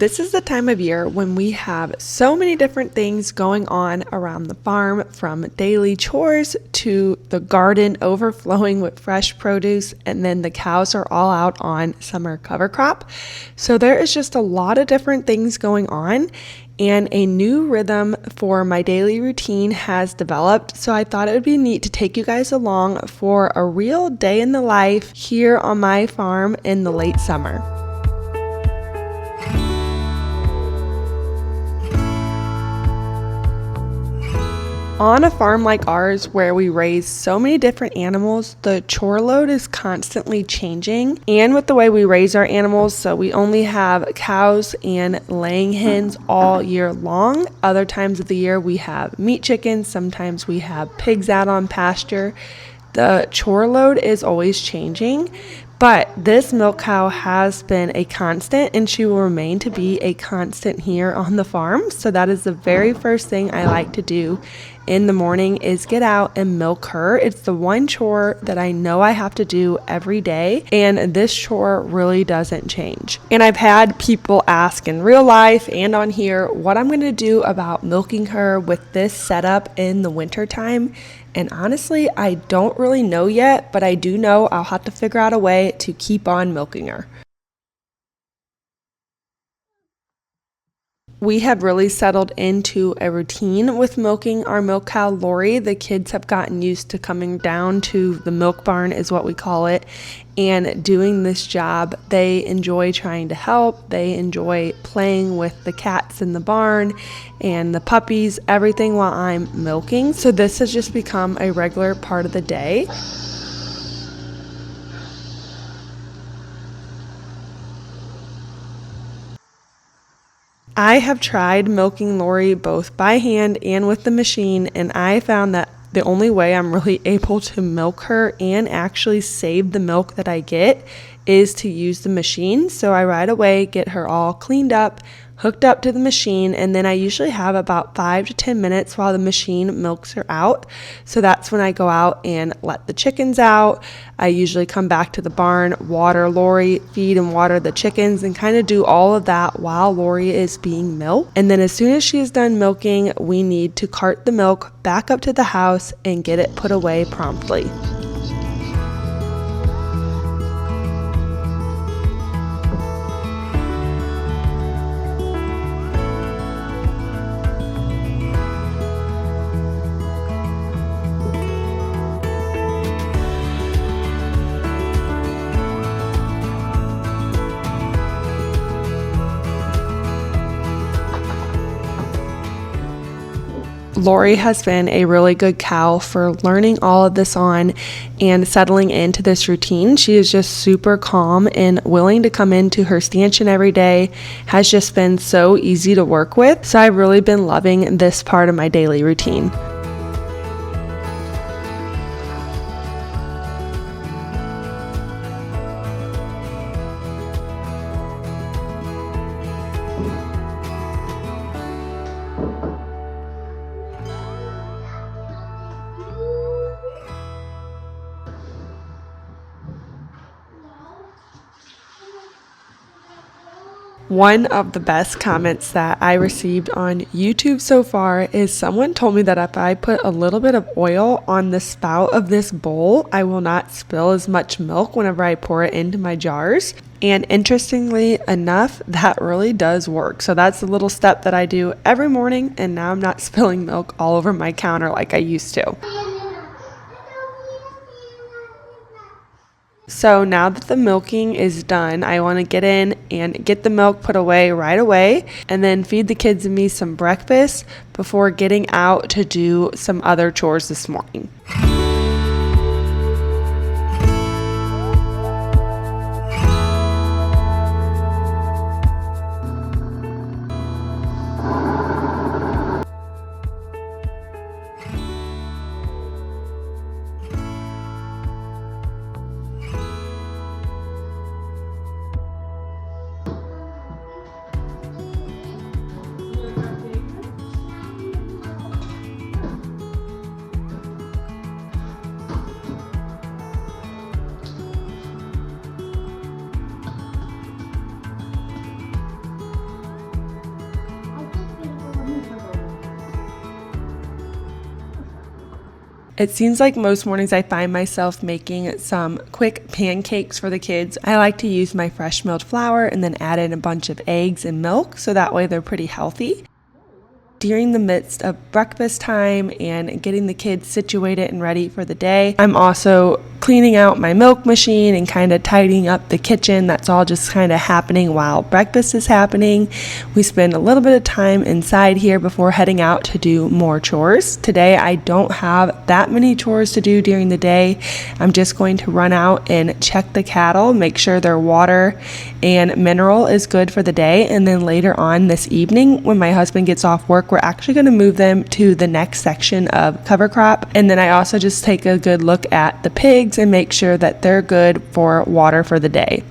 This is the time of year when we have so many different things going on around the farm, from daily chores to the garden overflowing with fresh produce, and then the cows are all out on summer cover crop. So there is just a lot of different things going on, and a new rhythm for my daily routine has developed. So I thought it would be neat to take you guys along for a real day in the life here on my farm in the late summer. On a farm like ours, where we raise so many different animals, the chore load is constantly changing. And with the way we raise our animals, so we only have cows and laying hens all year long. Other times of the year, we have meat chickens. Sometimes we have pigs out on pasture. The chore load is always changing. But this milk cow has been a constant, and she will remain to be a constant here on the farm. So that is the very first thing I like to do in the morning, is get out and milk her. It's the one chore that I know I have to do every day, and this chore really doesn't change. And I've had people ask in real life and on here what I'm going to do about milking her with this setup in the winter time. And honestly, I don't really know yet, but I do know I'll have to figure out a way to keep on milking her. We have really settled into a routine with milking our milk cow, Lori. The kids have gotten used to coming down to the milk barn, is what we call it, and doing this job. They enjoy trying to help. They enjoy playing with the cats in the barn and the puppies, everything while I'm milking. So this has just become a regular part of the day. I have tried milking Lori both by hand and with the machine, and I found that the only way I'm really able to milk her and actually save the milk that I get is to use the machine. So I right away get her all cleaned up, hooked up to the machine, and then I usually have about 5 to 10 minutes while the machine milks her out. So that's when I go out and let the chickens out. I usually come back to the barn, water Lori, feed and water the chickens, and kind of do all of that while Lori is being milked. And then as soon as she is done milking, we need to cart the milk back up to the house and get it put away promptly. Lori has been a really good cow for learning all of this on and settling into this routine. She is just super calm and willing to come into her stanchion every day, has just been so easy to work with. So I've really been loving this part of my daily routine. One of the best comments that I received on YouTube so far is someone told me that if I put a little bit of oil on the spout of this bowl, I will not spill as much milk whenever I pour it into my jars. And interestingly enough, that really does work. So that's a little step that I do every morning, and now I'm not spilling milk all over my counter like I used to. So now that the milking is done, I want to get in and get the milk put away right away, and then feed the kids and me some breakfast before getting out to do some other chores this morning. It seems like most mornings I find myself making some quick pancakes for the kids. I like to use my fresh milled flour and then add in a bunch of eggs and milk, so that way they're pretty healthy. During the midst of breakfast time and getting the kids situated and ready for the day, I'm also cleaning out my milk machine and kind of tidying up the kitchen. That's all just kind of happening while breakfast is happening. We spend a little bit of time inside here before heading out to do more chores. Today I don't have that many chores to do during the day. I'm just going to run out and check the cattle, make sure their water and mineral is good for the day, and then later on this evening when my husband gets off work, we're actually going to move them to the next section of cover crop. And then I also just take a good look at the pigs and make sure that they're good for water for the day.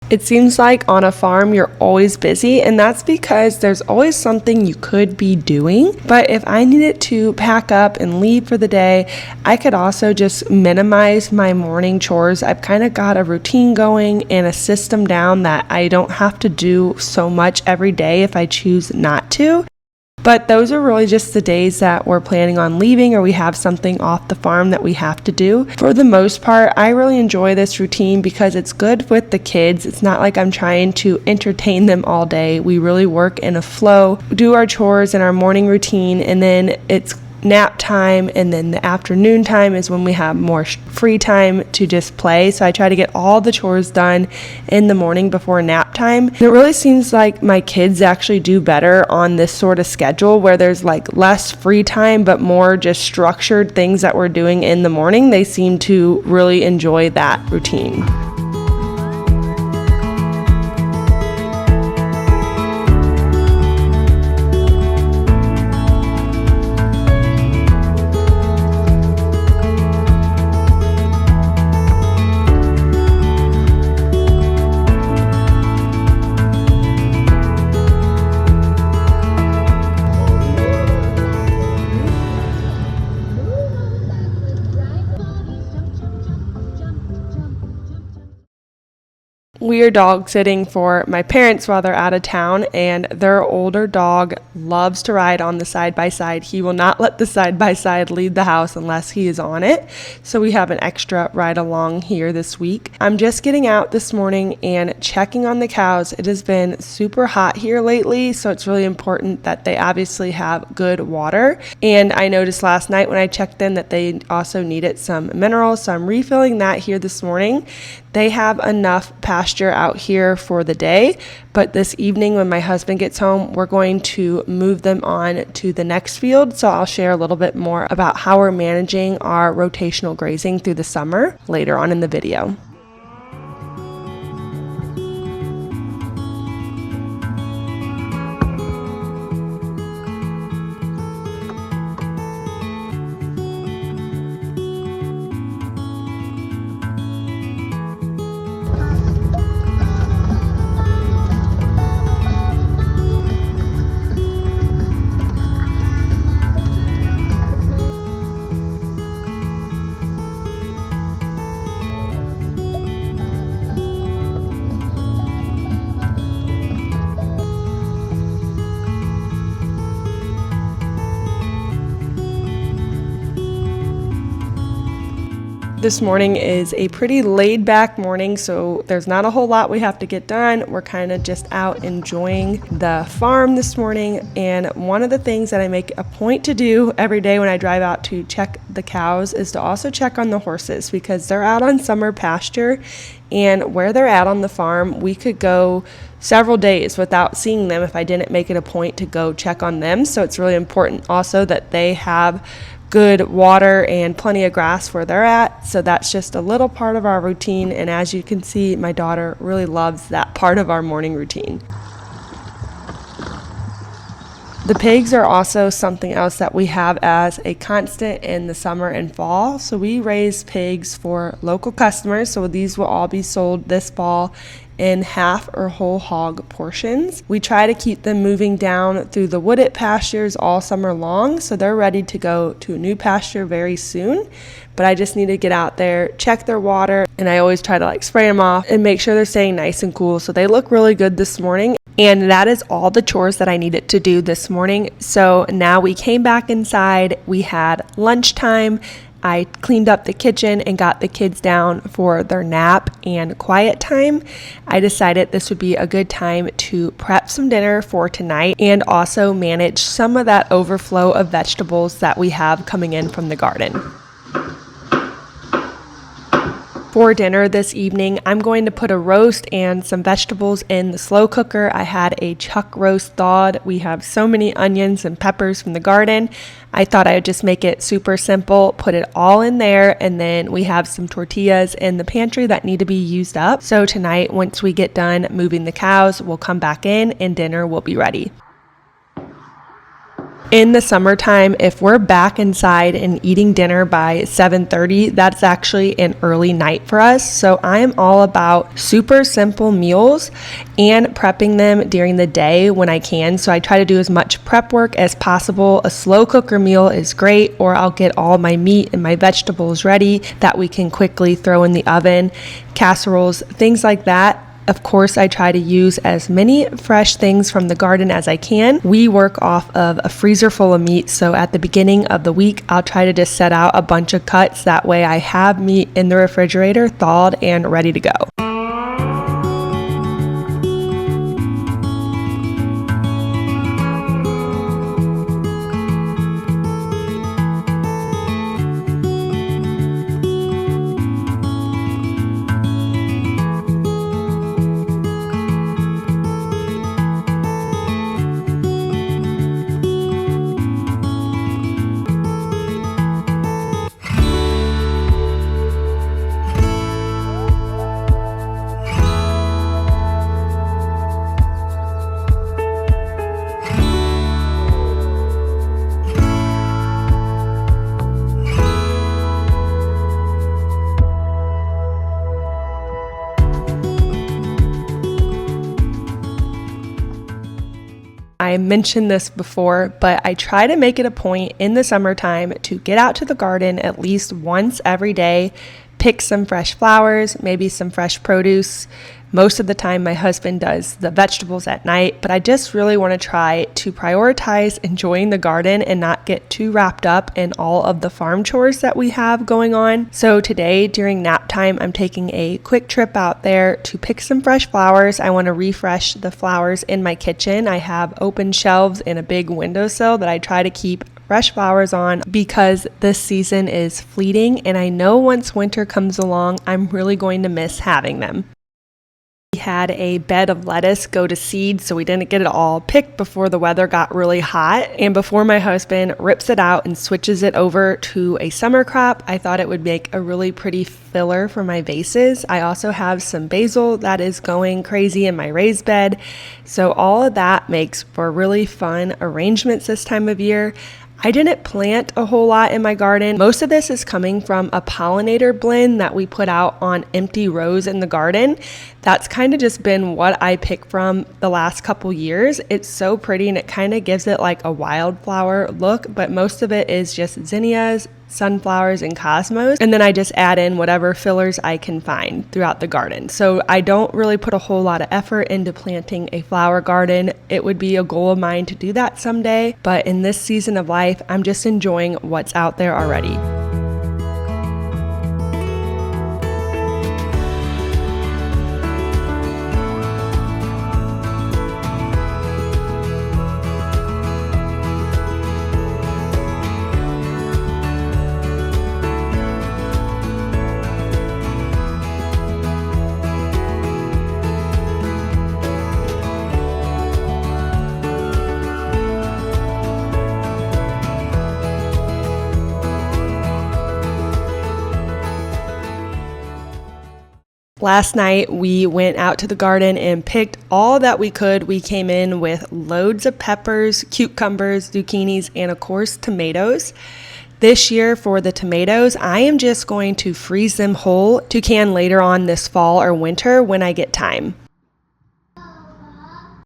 It seems like on a farm you're always busy, and that's because there's always something you could be doing. But if I needed to pack up and leave for the day, I could also just minimize my morning chores. I've kind of got a routine going and a system down that I don't have to do so much every day if I choose not to. But those are really just the days that we're planning on leaving or we have something off the farm that we have to do. For the most part, I really enjoy this routine because it's good with the kids. It's not like I'm trying to entertain them all day. We really work in a flow, do our chores and our morning routine, and then it's nap time, and then the afternoon time is when we have more free time to just play. So I try to get all the chores done in the morning before nap time. And it really seems like my kids actually do better on this sort of schedule where there's like less free time but more just structured things that we're doing in the morning. They seem to really enjoy that routine. We are dog sitting for my parents while they're out of town, and their older dog loves to ride on the side-by-side. He will not let the side-by-side leave the house unless he is on it. So we have an extra ride along here this week. I'm just getting out this morning and checking on the cows. It has been super hot here lately, so it's really important that they obviously have good water. And I noticed last night when I checked them that they also needed some minerals, so I'm refilling that here this morning. They have enough pasture out here for the day, but this evening when my husband gets home, we're going to move them on to the next field. So I'll share a little bit more about how we're managing our rotational grazing through the summer later on in the video. This morning is a pretty laid back morning, so there's not a whole lot we have to get done. We're kind of just out enjoying the farm this morning. And one of the things that I make a point to do every day when I drive out to check the cows is to also check on the horses, because they're out on summer pasture, and where they're at on the farm, we could go several days without seeing them if I didn't make it a point to go check on them. So it's really important also that they have good water and plenty of grass where they're at. So that's just a little part of our routine, and as you can see, my daughter really loves that part of our morning routine. The pigs are also something else that we have as a constant in the summer and fall. So we raise pigs for local customers, so these will all be sold this fall in half or whole hog portions. We try to keep them moving down through the wooded pastures all summer long, so they're ready to go to a new pasture very soon. But I just need to get out there, check their water, and I always try to spray them off and make sure they're staying nice and cool. So they look really good this morning. And that is all the chores that I needed to do this morning. So now we came back inside. We had lunchtime. I cleaned up the kitchen and got the kids down for their nap and quiet time. I decided this would be a good time to prep some dinner for tonight and also manage some of that overflow of vegetables that we have coming in from the garden. For dinner this evening, I'm going to put a roast and some vegetables in the slow cooker. I had a chuck roast thawed. We have so many onions and peppers from the garden. I thought I would just make it super simple, put it all in there, and then we have some tortillas in the pantry that need to be used up. So tonight, once we get done moving the cows, we'll come back in and dinner will be ready. In the summertime, if we're back inside and eating dinner by 7:30, that's actually an early night for us. So I am all about super simple meals and prepping them during the day when I can. So I try to do as much prep work as possible. A slow cooker meal is great, or I'll get all my meat and my vegetables ready that we can quickly throw in the oven, casseroles, things like that. Of course, I try to use as many fresh things from the garden as I can. We work off of a freezer full of meat, so at the beginning of the week, I'll try to just set out a bunch of cuts. That way I have meat in the refrigerator thawed and ready to go. I mentioned this before, but I try to make it a point in the summertime to get out to the garden at least once every day, pick some fresh flowers, maybe some fresh produce. Most of the time my husband does the vegetables at night, but I just really want to try to prioritize enjoying the garden and not get too wrapped up in all of the farm chores that we have going on. So today during nap time, I'm taking a quick trip out there to pick some fresh flowers. I want to refresh the flowers in my kitchen. I have open shelves and a big windowsill that I try to keep fresh flowers on because this season is fleeting, and I know once winter comes along, I'm really going to miss having them. We had a bed of lettuce go to seed, so we didn't get it all picked before the weather got really hot. And before my husband rips it out and switches it over to a summer crop, I thought it would make a really pretty filler for my vases. I also have some basil that is going crazy in my raised bed. So all of that makes for really fun arrangements this time of year. I didn't plant a whole lot in my garden. Most of this is coming from a pollinator blend that we put out on empty rows in the garden. That's kind of just been what I pick from the last couple years. It's so pretty and it kind of gives it like a wildflower look, but most of it is just zinnias, sunflowers, and cosmos. And then I just add in whatever fillers I can find throughout the garden. So I don't really put a whole lot of effort into planting a flower garden. It would be a goal of mine to do that someday, but in this season of life, I'm just enjoying what's out there already. Last night, we went out to the garden and picked all that we could. We came in with loads of peppers, cucumbers, zucchinis, and of course, tomatoes. This year for the tomatoes, I am just going to freeze them whole to can later on this fall or winter when I get time.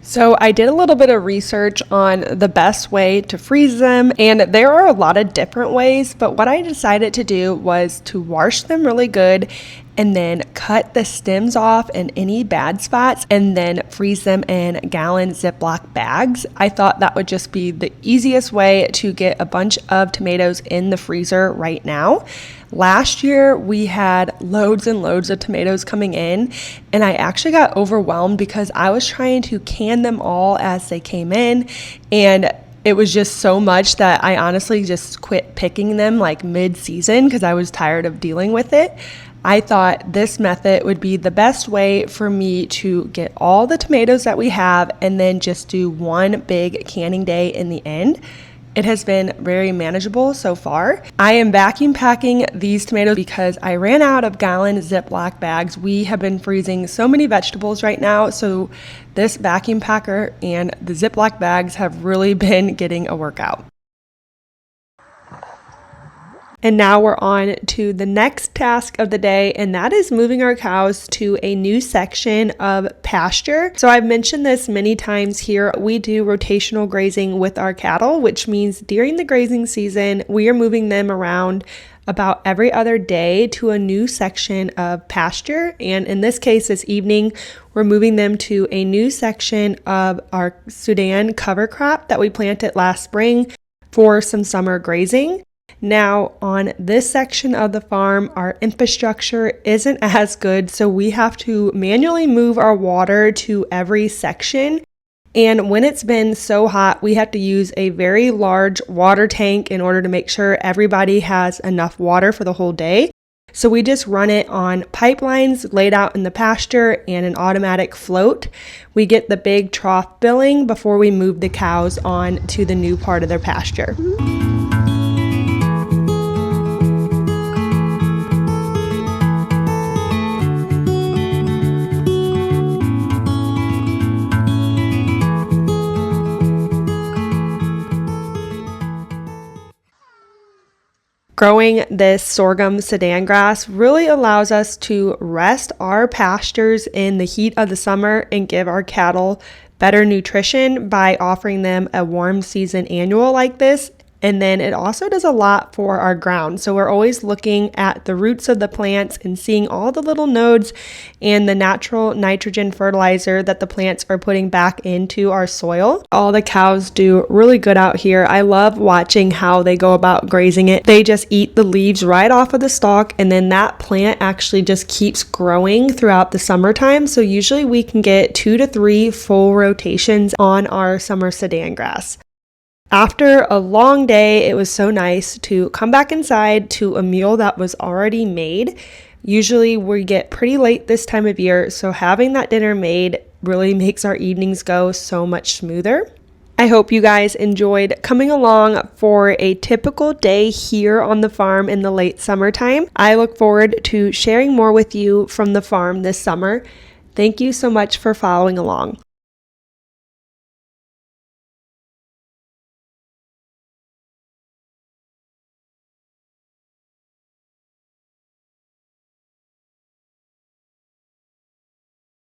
So I did a little bit of research on the best way to freeze them, and there are a lot of different ways, but what I decided to do was to wash them really good and then cut the stems off and any bad spots and then freeze them in gallon Ziploc bags. I thought that would just be the easiest way to get a bunch of tomatoes in the freezer right now. Last year, we had loads and loads of tomatoes coming in, and I actually got overwhelmed because I was trying to can them all as they came in, and it was just so much that I honestly just quit picking them like mid-season because I was tired of dealing with it. I thought this method would be the best way for me to get all the tomatoes that we have and then just do one big canning day in the end. It has been very manageable so far. I am vacuum packing these tomatoes because I ran out of gallon Ziploc bags. We have been freezing so many vegetables right now, so this vacuum packer and the Ziploc bags have really been getting a workout. And now we're on to the next task of the day, and that is moving our cows to a new section of pasture. So I've mentioned this many times here. We do rotational grazing with our cattle, which means during the grazing season, we are moving them around about every other day to a new section of pasture. And in this case, this evening, we're moving them to a new section of our Sudan cover crop that we planted last spring for some summer grazing. Now, on this section of the farm, our infrastructure isn't as good, so we have to manually move our water to every section. And when it's been so hot, we have to use a very large water tank in order to make sure everybody has enough water for the whole day. So we just run it on pipelines laid out in the pasture and an automatic float. We get the big trough billing before we move the cows on to the new part of their pasture. Growing this sorghum Sudan grass really allows us to rest our pastures in the heat of the summer and give our cattle better nutrition by offering them a warm season annual like this. And then it also does a lot for our ground. So we're always looking at the roots of the plants and seeing all the little nodes and the natural nitrogen fertilizer that the plants are putting back into our soil. All the cows do really good out here. I love watching how they go about grazing it. They just eat the leaves right off of the stalk, and then that plant actually just keeps growing throughout the summertime. So usually we can get 2 to 3 full rotations on our summer Sudan grass. After a long day, it was so nice to come back inside to a meal that was already made. Usually we get pretty late this time of year, so having that dinner made really makes our evenings go so much smoother. I hope you guys enjoyed coming along for a typical day here on the farm in the late summertime. I look forward to sharing more with you from the farm this summer. Thank you so much for following along.